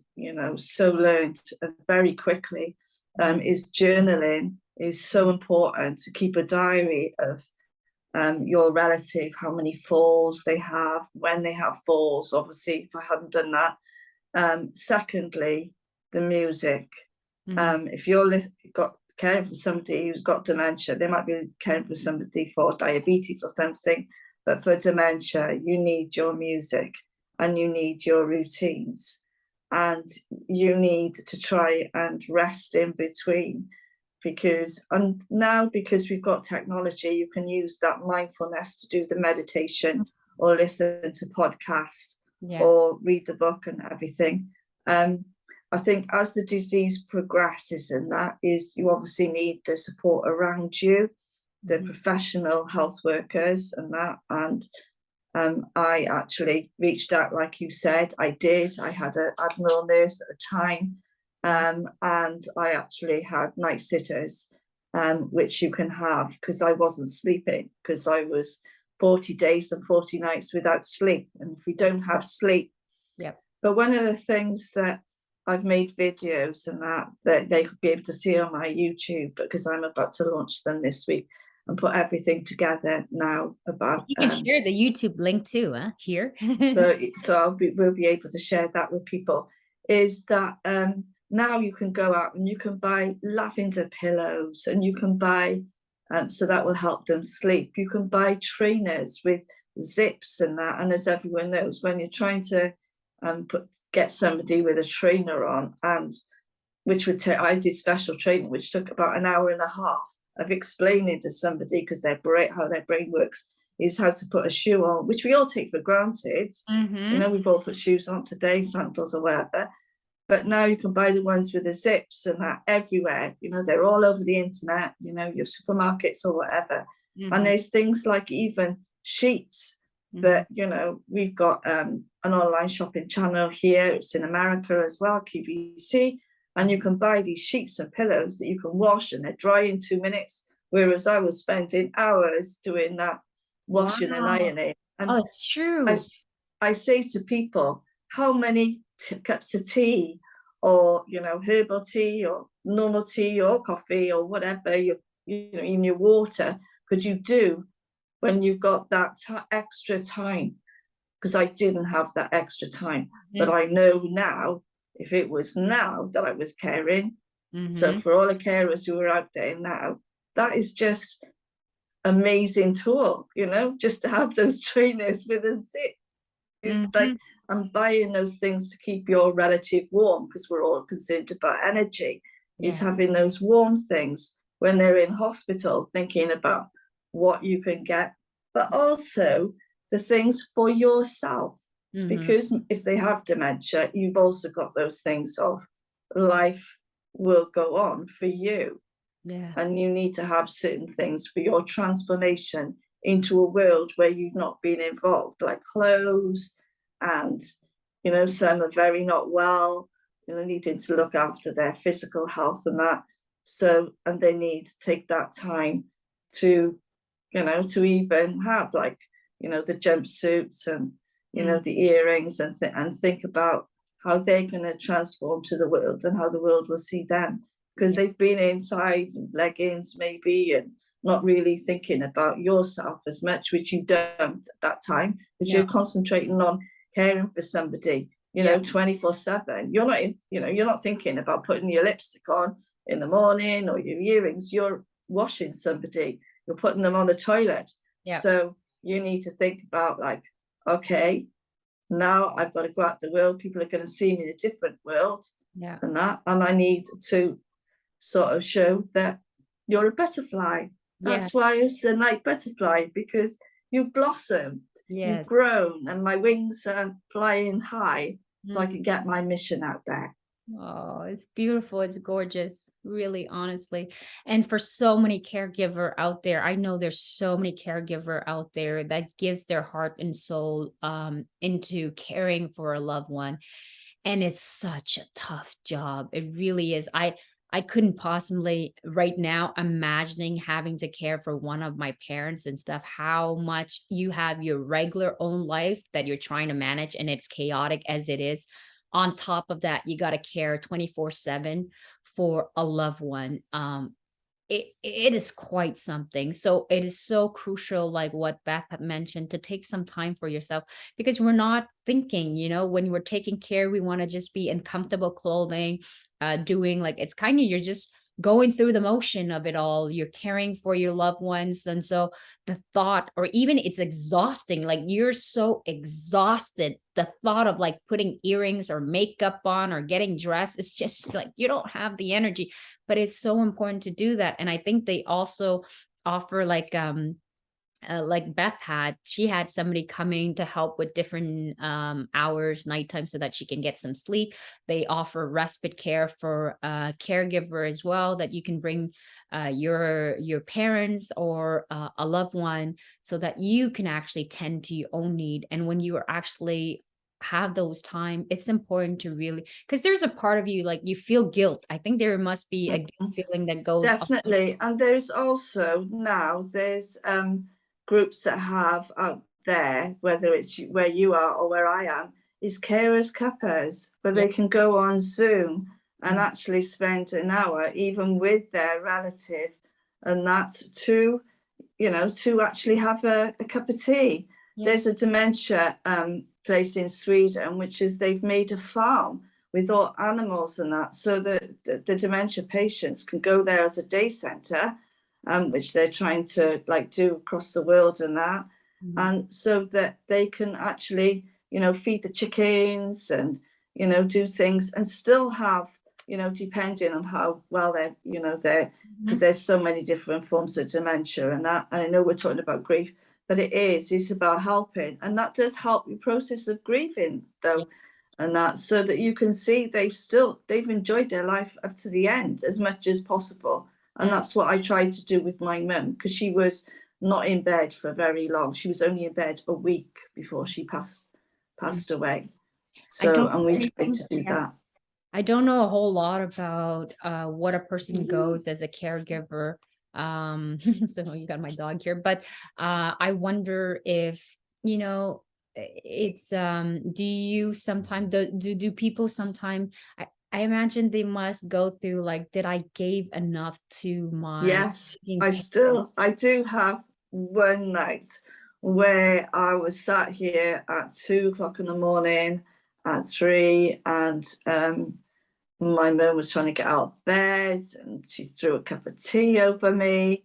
so learned very quickly is journaling is so important, to keep a diary of your relative, how many falls they have, when they have falls, obviously, if I hadn't done that. Secondly, the music. If you're got caring for somebody who's got dementia, they might be caring for somebody for diabetes or something, but for dementia, you need your music and you need your routines, and you need to try and rest in between, because we've got technology, you can use that mindfulness to do the meditation or listen to podcast or read the book and everything. I think as the disease progresses, and that is, you obviously need the support around you, the professional health workers and that. And I actually reached out, like you said, I had an Admiral nurse at the time, and I actually had night sitters, which you can have, because I wasn't sleeping, because I was 40 days and 40 nights without sleep. And if we don't have sleep, but one of the things that I've made videos and that they could be able to see on my YouTube, because I'm about to launch them this week and put everything together now about. You can share the YouTube link too, here. so we'll be able to share that with people. Is that now you can go out and you can buy lavender pillows, and you can buy so that will help them sleep. You can buy trainers with zips and that. And as everyone knows, when you're trying to get somebody with a trainer on, and which would take, I did special training which took about an hour and a half of explaining to somebody, because how their brain works, is how to put a shoe on, which we all take for granted. We've all put shoes on today, sandals or whatever, but now you can buy the ones with the zips and that everywhere. They're all over the internet, your supermarkets or whatever. And there's things like even sheets that we've got an online shopping channel here. It's in America as well, QVC, and you can buy these sheets and pillows that you can wash and they're dry in 2 minutes, whereas I was spending hours doing that washing and ironing. And it's true. I say to people, how many cups of tea or herbal tea or normal tea or coffee or whatever in your water could you do when you've got that extra time? Because I didn't have that extra time, but I know now, if it was now that I was caring, so for all the carers who are out there now, that is just amazing tool, just to have those trainers with a zip. It's like, I'm buying those things to keep your relative warm, because we're all concerned about energy. Is having those warm things when they're in hospital, thinking about what you can get, but also the things for yourself, because if they have dementia, you've also got those things of life will go on for you, and you need to have certain things for your transformation into a world where you've not been involved, like clothes, and some are very not well, needing to look after their physical health and that. So, and they need to take that time to, to even have like, the jumpsuits and, the earrings and think about how they're going to transform to the world and how the world will see them, because they've been inside leggings maybe and not really thinking about yourself as much, which you don't at that time, because you're concentrating on caring for somebody, 24/7. You're not thinking about putting your lipstick on in the morning or your earrings. You're washing somebody, you're putting them on the toilet. So you need to think about like, okay, now I've got to go out the world. People are going to see me in a different world and I need to sort of show that you're a butterfly. That's why it's a night butterfly, because you've blossomed, you've grown, and my wings are flying high so I can get my mission out there. Oh, it's beautiful. It's gorgeous, really, honestly. And for so many caregiver out there, I know there's so many caregiver out there that gives their heart and soul into caring for a loved one. And it's such a tough job. It really is. I couldn't possibly right now imagining having to care for one of my parents and stuff, how much you have your regular own life that you're trying to manage and it's chaotic as it is. On top of that, you got to care 24/7 for a loved one. It is quite something. So it is so crucial, like what Beth had mentioned, to take some time for yourself, because we're not thinking, when we're taking care, we want to just be in comfortable clothing, doing like it's kind of you're just going through the motion of it all. You're caring for your loved ones. And so the thought, or even it's exhausting, like you're so exhausted. The thought of like putting earrings or makeup on or getting dressed, it's just like you don't have the energy, but it's so important to do that. And I think they also offer like Beth had, she had somebody coming to help with different hours, nighttime, so that she can get some sleep. They offer respite care for caregiver as well, that you can bring your parents or a loved one, so that you can actually tend to your own need. And when you are actually have those time, it's important to really, because there's a part of you like you feel guilt. I think there must be a guilt feeling that goes definitely. And there's also now there's groups that have out there, whether it's where you are or where I am, is carers cuppas, where they can go on Zoom and actually spend an hour even with their relative, and that to actually have a cup of tea. There's a dementia place in Sweden, which is they've made a farm with all animals and that, so that the dementia patients can go there as a day centre, which they're trying to like do across the world and that, and so that they can actually feed the chickens and do things and still have depending on how well they're because there's so many different forms of dementia and that. And I know we're talking about grief, but it's about helping, and that does help the process of grieving though. And that, so that you can see they've enjoyed their life up to the end as much as possible. And that's what I tried to do with my mum, because she was not in bed for very long. She was only in bed a week before she passed away. So, and we tried to do that. I don't know a whole lot about what a person goes as a caregiver. So you got my dog here, but I wonder if, it's do you sometimes do people sometimes I imagine they must go through like, did I gave enough to my Yes, I do have one night where I was sat here at 2 o'clock in the morning, at 3, and my mum was trying to get out of bed, and she threw a cup of tea over me,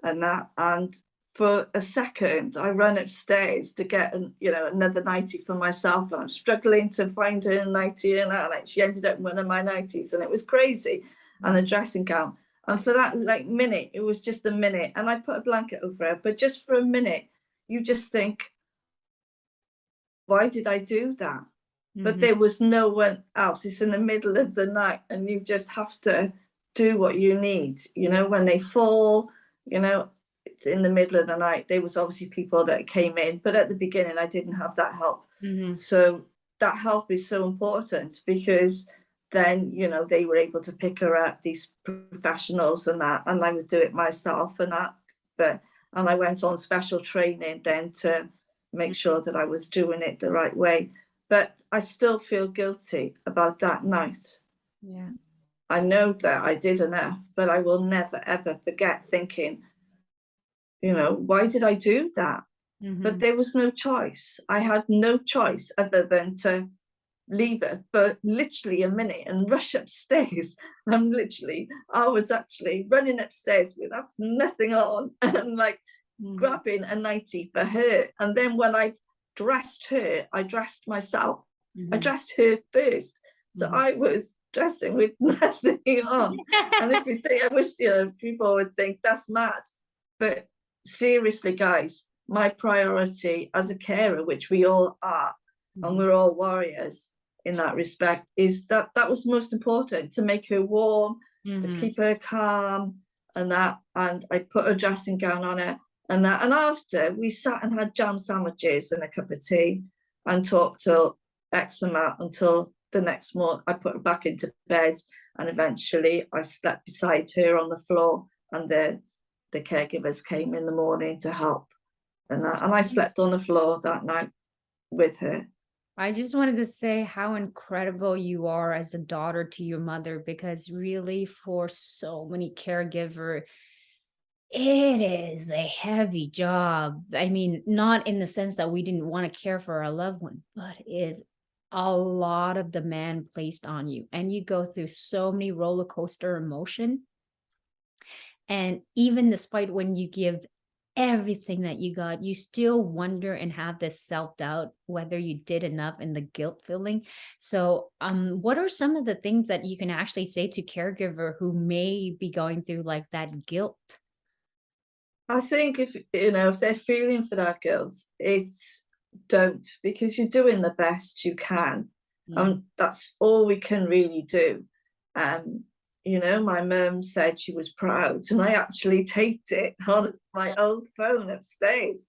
and that. And for a second, I ran upstairs to get another nightie for myself, and I'm struggling to find her nightie, and like she ended up in one of my nighties, and it was crazy, and a dressing gown. And for that like minute, it was just a minute, and I put a blanket over her, but just for a minute, you just think, why did I do that? But there was no one else. It's in the middle of the night, and you just have to do what you need. When they fall, in the middle of the night, there was obviously people that came in, but at the beginning, I didn't have that help. So that help is so important, because then, you know, they were able to pick her up, these professionals and that, and I would do it myself and that. And I went on special training then to make sure that I was doing it the right way. But I still feel guilty about that night. Yeah. I know that I did enough, but I will never, ever forget thinking, you know, why did I do that? But there was no choice. I had no choice other than to leave it for literally a minute and rush upstairs. I was actually running upstairs with nothing on and like grabbing a nightie for her. And then when I dressed her, I dressed myself. I dressed her first. So I was dressing with nothing on. And everything, I wish, you know, people would think that's mad. But seriously, guys, my priority as a carer, which we all are, and we're all warriors in that respect, is that was most important, to make her warm, to keep her calm and that. And I put a dressing gown on her and that. And after, we sat and had jam sandwiches and a cup of tea and talked till X amount, until the next morning I put her back into bed. And eventually I slept beside her on the floor, and the caregivers came in the morning to help and that. And I slept on the floor that night with her. I just wanted to say how incredible you are as a daughter to your mother, because really for so many caregiver, it is a heavy job. I mean, not in the sense that we didn't want to care for our loved one, but it is a lot of demand placed on you. And you go through so many roller coaster emotion. And even despite when you give everything that you got, you still wonder and have this self-doubt whether you did enough, and the guilt feeling. So what are some of the things that you can actually say to caregiver who may be going through like that guilt? I think if, you know, if they're feeling for that guilt, it's don't, because you're doing the best you can. And that's all we can really do. You know, my mum said she was proud, and I actually taped it on my old phone upstairs,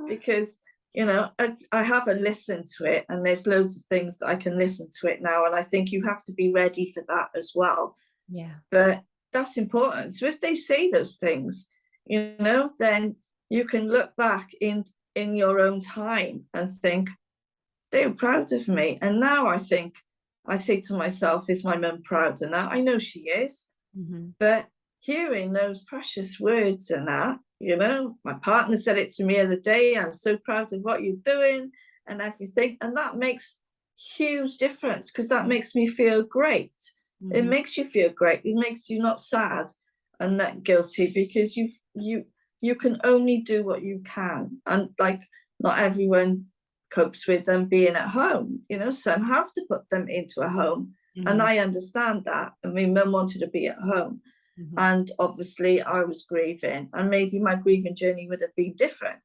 because, you know, I haven't listened to it, and there's loads of things that I can listen to it now, and I think you have to be ready for that as well. Yeah. But that's important. So if they say those things, you know, then you can look back in your own time and think, they were proud of me. And now I think, I say to myself, is my mum proud of that? I know she is. But hearing those precious words and that, you know, my partner said it to me the other day, I'm so proud of what you're doing and everything. And that makes huge difference, because that makes me feel great. It makes you feel great. It makes you not sad and not guilty, because you can only do what you can. And like, not everyone copes with them being at home. You know, some have to put them into a home. And I understand that. I mean, mum wanted to be at home. And obviously I was grieving, and maybe my grieving journey would have been different.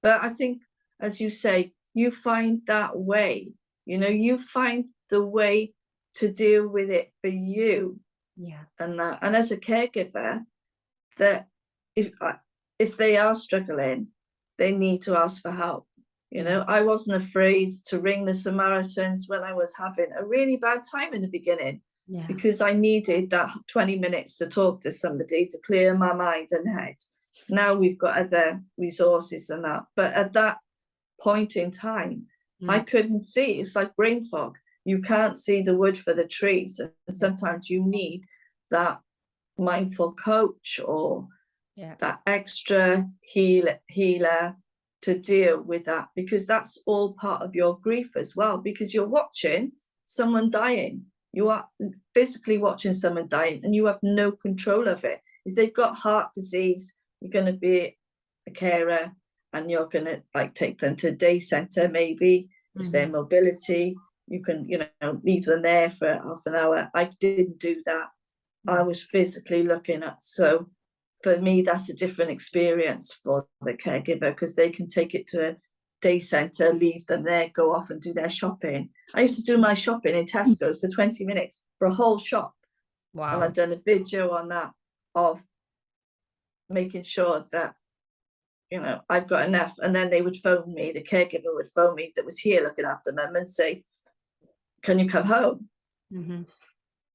But I think, as you say, you find that way, you know, you find the way to deal with it for you. Yeah. And that, and as a caregiver, that if they are struggling, they need to ask for help. You know, I wasn't afraid to ring the Samaritans when I was having a really bad time in the beginning, because I needed that 20 minutes to talk to somebody to clear my mind and head. Now we've got other resources and that, but at that point in time, I couldn't see. It's like brain fog. You can't see the wood for the trees, and sometimes you need that mindful coach or that extra healer to deal with that, because that's all part of your grief as well, because you're watching someone dying. You are physically watching someone dying, and you have no control of it. If they've got heart disease, you're going to be a carer, and you're going to like take them to a day centre maybe. If they're mobility, you can, you know, leave them there for half an hour. I didn't do that. I was physically looking at. So for me, that's a different experience for the caregiver, because they can take it to a day centre, leave them there, go off and do their shopping. I used to do my shopping in Tesco's for 20 minutes for a whole shop. Wow. And I've done a video on that, of making sure that, you know, I've got enough. And then they would phone me, the caregiver would phone me that was here looking after them, and say, can you come home? Mhm.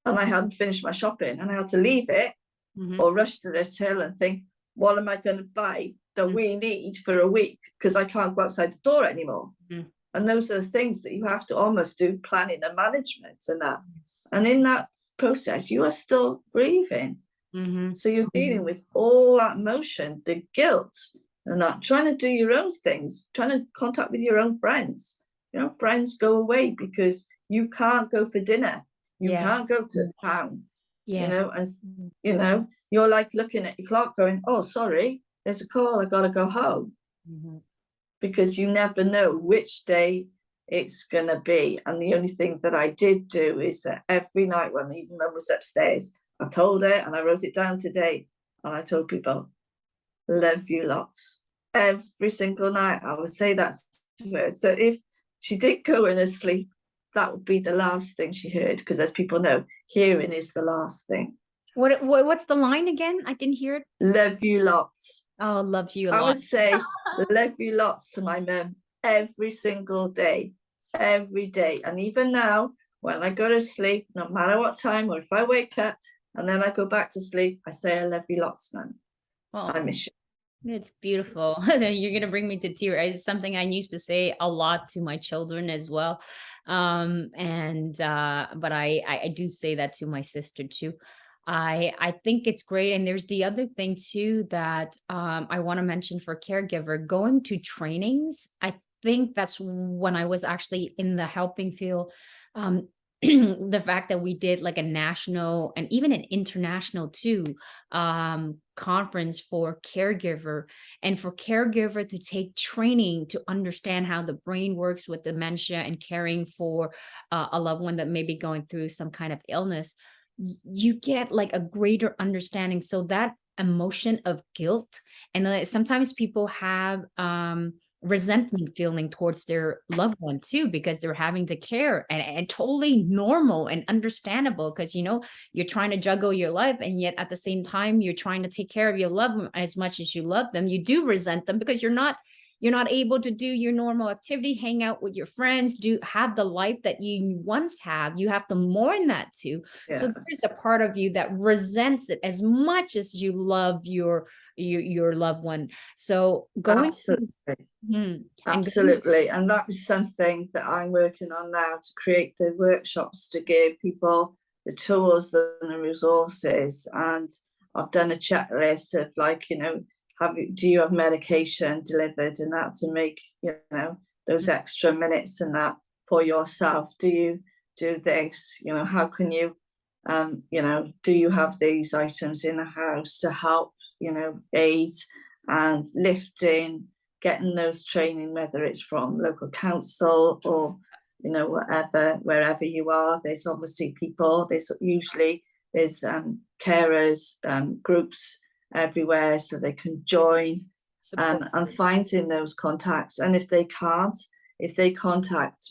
and I hadn't finished my shopping, and I had to leave it Mhm. or rush to the till and think, what am I going to buy that Mhm. we need for a week because I can't go outside the door anymore. Mhm. And those are the things that you have to almost do planning and management and that. Yes. And in that process, you are still grieving. Mhm. So you're dealing with all that emotion, the guilt, and that trying to do your own things, trying to contact with your own friends. You know, friends go away because you can't go for dinner. You Yes. can't go to town, Yes. and you're like looking at your clock going, oh, sorry, there's a call, I gotta go home, Mhm. because you never know which day it's gonna be. And the only thing that I did do is that every night when even mum was upstairs, I told her, and I wrote it down today, and I told people, love you lots. Every single night I would say that to her. So if she did go in her sleep, that would be the last thing she heard, because as people know, hearing is the last thing. What's the line again? I didn't hear it. Love you lots. Oh, loves you a I lot. would say love you lots to my mum every single day, every day. And even now, when I go to sleep, no matter what time, or if I wake up and then I go back to sleep, I say, I love you lots, mum. I Oh, miss you. it's beautiful. You're gonna bring me to tears. It's something I used to say a lot to my children as well. And but I do say that to my sister too. I think it's great. And there's the other thing too that I want to mention for caregiver, going to trainings. I think that's when I was actually in the helping field. Um, the fact that we did like a national and even an international too conference for caregiver, and for caregiver to take training to understand how the brain works with dementia and caring for a loved one that may be going through some kind of illness. You get like a greater understanding, so that emotion of guilt, and sometimes people have resentment feeling towards their loved one too, because they're having to care, and totally normal and understandable, because you're trying to juggle your life, and yet at the same time you're trying to take care of your loved one as much as you love them. You do resent them because you're not able to do your normal activity, hang out with your friends, do have the life that you once have. You have to mourn that too. So Yeah, there's a part of you that resents it as much as you love your loved one. So going absolutely. and going. Absolutely. And that's something that I'm working on now, to create the workshops to give people the tools and the resources. And I've done a checklist of, like, do you have medication delivered and that, to make, those extra minutes and that for yourself? Do you do this? How can you, do you have these items in the house to help, aid and lifting, getting those training, whether it's from local council or wherever you are. There's obviously people, there's carers groups everywhere, so they can join, Support. and finding those contacts. And if they contact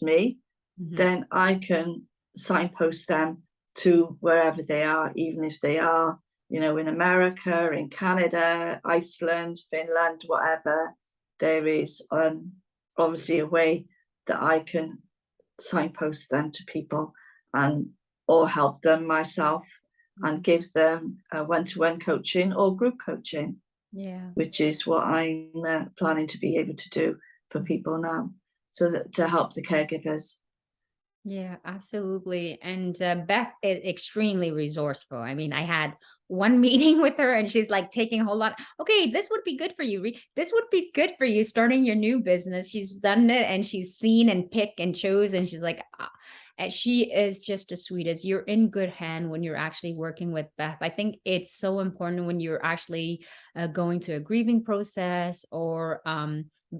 me, Mhm. then I can signpost them to wherever they are, even if they are, in America, in Canada, Iceland, Finland, whatever. There is obviously a way that I can signpost them to people, and or help them myself, and give them one-to-one coaching or group coaching, Yeah. which is what I'm planning to be able to do for people now, so that to help the caregivers. Yeah, absolutely. And Beth is extremely resourceful. I mean, I had one meeting with her and she's like taking a whole lot. Okay, this would be good for you. This would be good for you starting your new business. She's done it and she's seen and picked and chose. And she's like, ah. And she is just as sweet as. You're in good hand when you're actually working with Beth. I think it's so important when you're actually going to a grieving process, or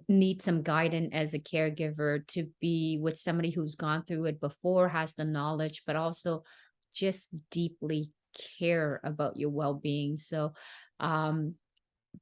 need some guidance as a caregiver, to be with somebody who's gone through it before, has the knowledge, but also just deeply care about your well-being. So um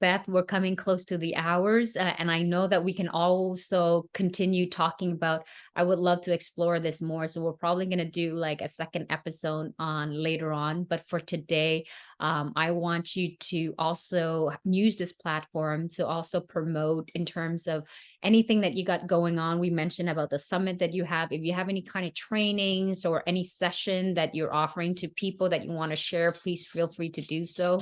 Beth, we're coming close to the hours, and I know that we can also continue talking about. I would love to explore this more, so we're probably going to do like a second episode on later on. But for today, I want you to also use this platform to also promote in terms of anything that you got going on. We mentioned about the summit that you have. If you have any kind of trainings or any session that you're offering to people that you want to share, please feel free to do so.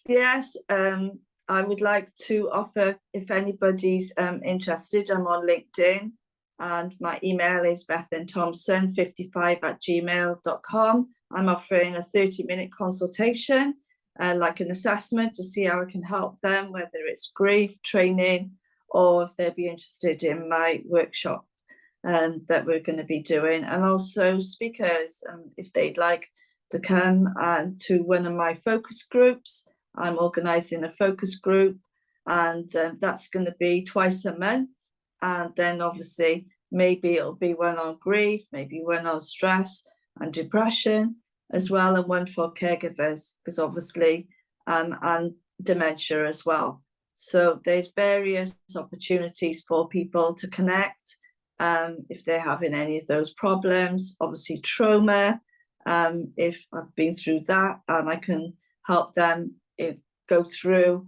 Yes, I would like to offer, if anybody's interested, I'm on LinkedIn and my email is Bethan Thompson 55@gmail.com. I'm offering a 30-minute consultation, like an assessment to see how I can help them, whether it's grief training or if they'd be interested in my workshop that we're going to be doing, and also speakers if they'd like to come to one of my focus groups. I'm organising a focus group, and that's going to be twice a month. And then obviously maybe it'll be one on grief, maybe one on stress and depression as well, and one for caregivers, because obviously and dementia as well. So there's various opportunities for people to connect if they're having any of those problems. Obviously trauma, if I've been through that, and I can help them go through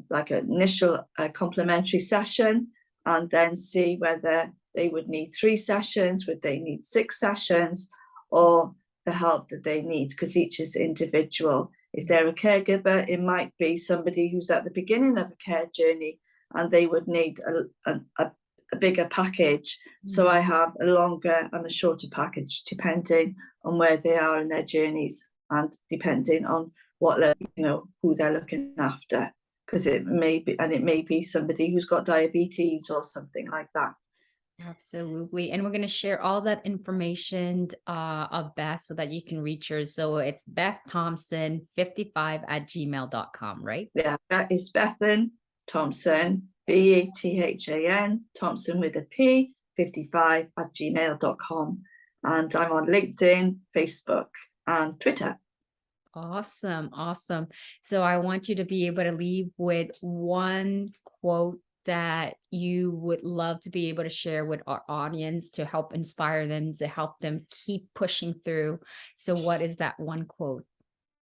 like an initial complimentary session, and then see whether they would need 3 sessions, would they need 6 sessions, or the help that they need, because each is individual. If they're a caregiver, it might be somebody who's at the beginning of a care journey and they would need a bigger package. So I have a longer and a shorter package depending on where they are in their journeys and depending on what who they're looking after, because it may be somebody who's got diabetes or something like that. Absolutely. And we're going to share all that information of Beth so that you can reach her. So it's Beth Thompson 55@gmail.com, right? Yeah, that is Bethan Thompson, Bethan Thompson with a P, 55@gmail.com. And I'm on LinkedIn, Facebook, and Twitter. Awesome. Awesome. So I want you to be able to leave with one quote that you would love to be able to share with our audience to help inspire them, to help them keep pushing through. So what is that one quote?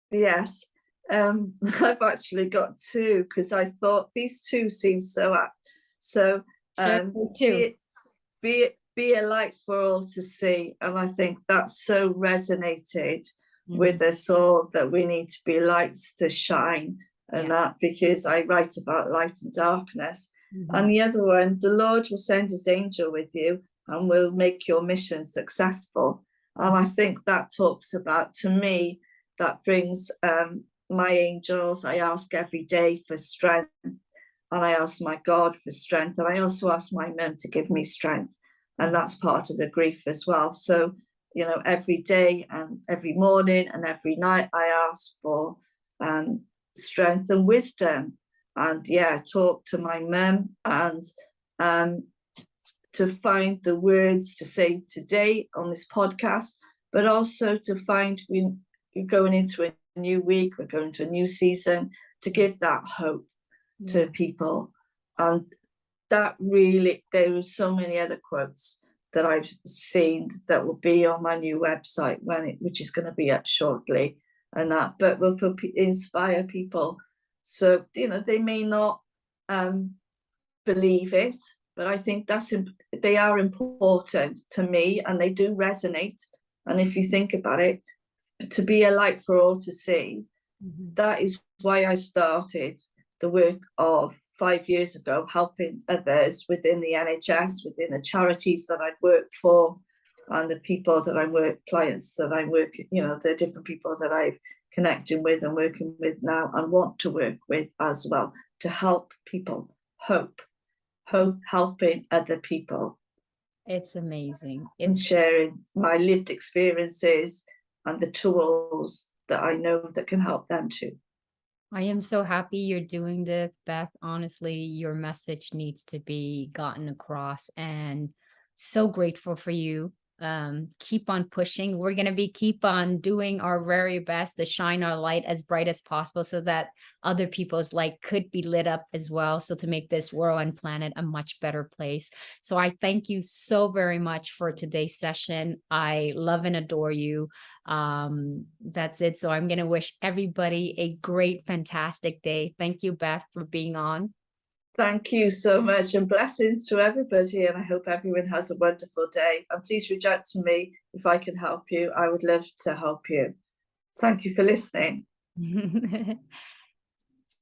Yes, I've actually got 2 because I thought these 2 seem so apt. So be a light for all to see, and I think that so resonated with us all, that we need to be lights to shine, and that because I write about light and darkness. And the other one, the Lord will send his angel with you and will make your mission successful. And I think that talks about, to me, that brings my angels. I ask every day for strength, and I ask my God for strength, and I also ask my mum to give me strength, and that's part of the grief as well. So every day and every morning and every night I ask for strength and wisdom, and talk to my mum, and to find the words to say today on this podcast, but also to find we're going into a new week, we're going to a new season, to give that hope to people. And that really, there were so many other quotes that I've seen that will be on my new website which is going to be up shortly, and that, but will inspire people. So they may not believe it, but I think they are important to me, and they do resonate. And if you think about it, to be a light for all to see, that is why I started the work of 5 years ago, helping others within the NHS, within the charities that I've worked for, and the people that clients that I work, the different people that I've connecting with and working with now and want to work with as well, to help people helping other people. It's amazing. And sharing my lived experiences and the tools that I know that can help them too. I am so happy you're doing this, Beth. Honestly, your message needs to be gotten across, and so grateful for you keep on pushing. We're going to keep on doing our very best to shine our light as bright as possible so that other people's light could be lit up as well. So to make this world and planet a much better place. So I thank you so very much for today's session. I love and adore you. That's it. So I'm going to wish everybody a great, fantastic day. Thank you, Beth, for being on. Thank you so much, and blessings to everybody. And I hope everyone has a wonderful day. And please reach out to me if I can help you. I would love to help you. Thank you for listening.